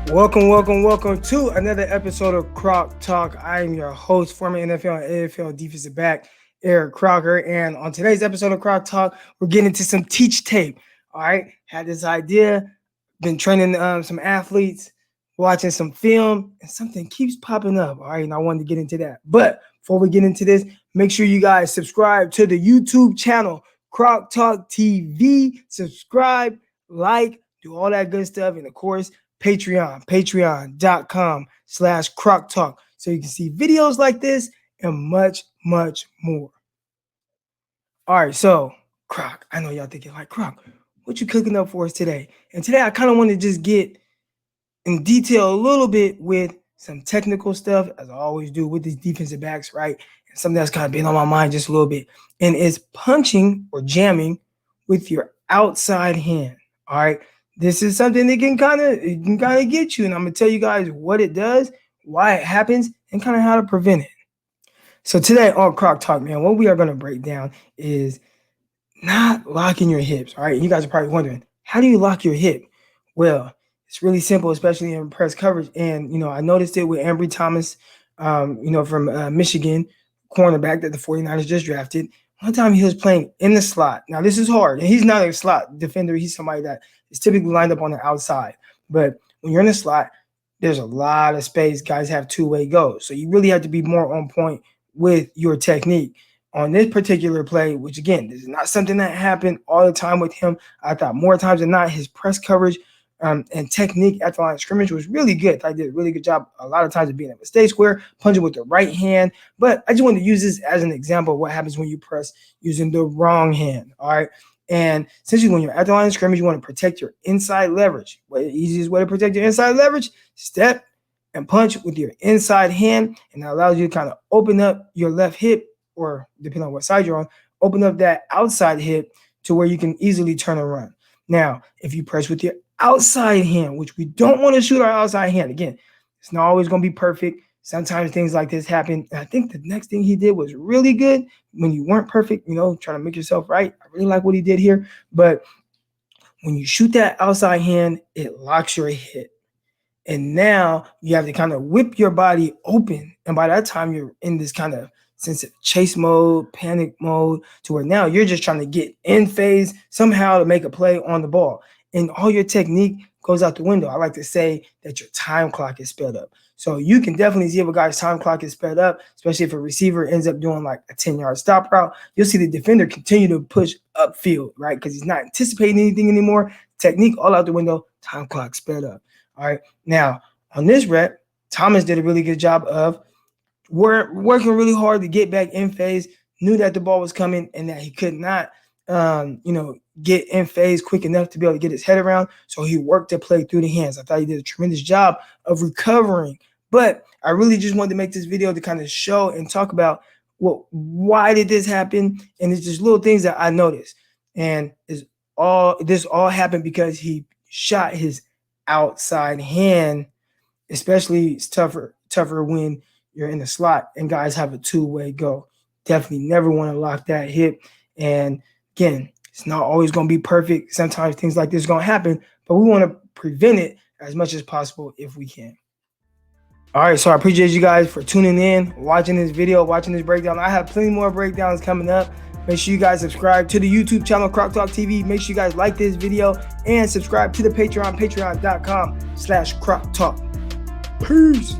Welcome to another episode of Croc Talk. I am your host, former NFL and AFL defensive back, Eric Crocker. And on today's episode of Croc Talk, we're getting into some teach tape. All right, had this idea, been training some athletes, watching some film, and something keeps popping up. All right, and I wanted to get into that. But before we get into this, make sure you guys subscribe to the YouTube channel, Croc Talk TV. Subscribe, like, do all that good stuff. And of course, patreon.com/Croc Talk, so you can see videos like this and much more. All right, so Croc, I know y'all thinking like, Croc, what you cooking up for us today? And today I kind of want to just get in detail a little bit with some technical stuff, as I always do with these defensive backs, right? And something that's kind of been on my mind just a little bit, and it's punching or jamming with your outside hand. All right, this is something that can kind of get you, and I'm gonna tell you guys what it does, why it happens, and kind of how to prevent it. So today on Croc Talk, man, what we are gonna break down is not locking your hips. All right, you guys are probably wondering, how do you lock your hip? Well, it's really simple, especially in press coverage. And I noticed it with Ambry Thomas, from Michigan, cornerback that the 49ers just drafted. One time he was playing in the slot. Now, this is hard. And he's not a slot defender. He's somebody that is typically lined up on the outside. But when you're in the slot, there's a lot of space. Guys have two-way goes. So you really have to be more on point with your technique. On this particular play, which again, this is not something that happened all the time with him. I thought more times than not, his press coverage and technique at the line of scrimmage was really good. I did a really good job a lot of times of being able to stay square, punching with the right hand. But I just wanted to use this as an example of what happens when you press using the wrong hand. All right. And essentially, when you're at the line of scrimmage, you want to protect your inside leverage. The easiest way to protect your inside leverage, step and punch with your inside hand. And that allows you to kind of open up your left hip, or depending on what side you're on, open up that outside hip to where you can easily turn and run. Now, if you press with your outside hand, which we don't want to shoot our outside hand, again, it's not always going to be perfect. Sometimes things like this happen. And I think the next thing he did was really good when you weren't perfect, trying to make yourself right. I really like what he did here. But when you shoot that outside hand, it locks your hip. And now you have to kind of whip your body open. And by that time, you're in this kind of sense of chase mode, panic mode, to where now you're just trying to get in phase somehow to make a play on the ball. And all your technique goes out the window. I like to say that your time clock is sped up. So you can definitely see if a guy's time clock is sped up, especially if a receiver ends up doing like a 10-yard stop route. You'll see the defender continue to push upfield, right? Because he's not anticipating anything anymore. Technique all out the window, time clock sped up. All right. Now, on this rep, Thomas did a really good job of working really hard to get back in phase, knew that the ball was coming and that he could not, get in phase quick enough to be able to get his head around. So he worked to play through the hands. I thought he did a tremendous job of recovering. But I really just wanted to make this video to kind of show and talk about why did this happen? And it's just little things that I noticed. And this all happened because he shot his outside hand. Especially it's tougher when you're in the slot and guys have a two-way go. Definitely never want to lock that hip. And again, it's not always going to be perfect. Sometimes things like this are going to happen, but we want to prevent it as much as possible if we can. All right, so I appreciate you guys for tuning in, watching this video, watching this breakdown. I have plenty more breakdowns coming up. Make sure you guys subscribe to the YouTube channel, Croc Talk TV. Make sure you guys like this video and subscribe to the Patreon, patreon.com/Croc Talk. Peace.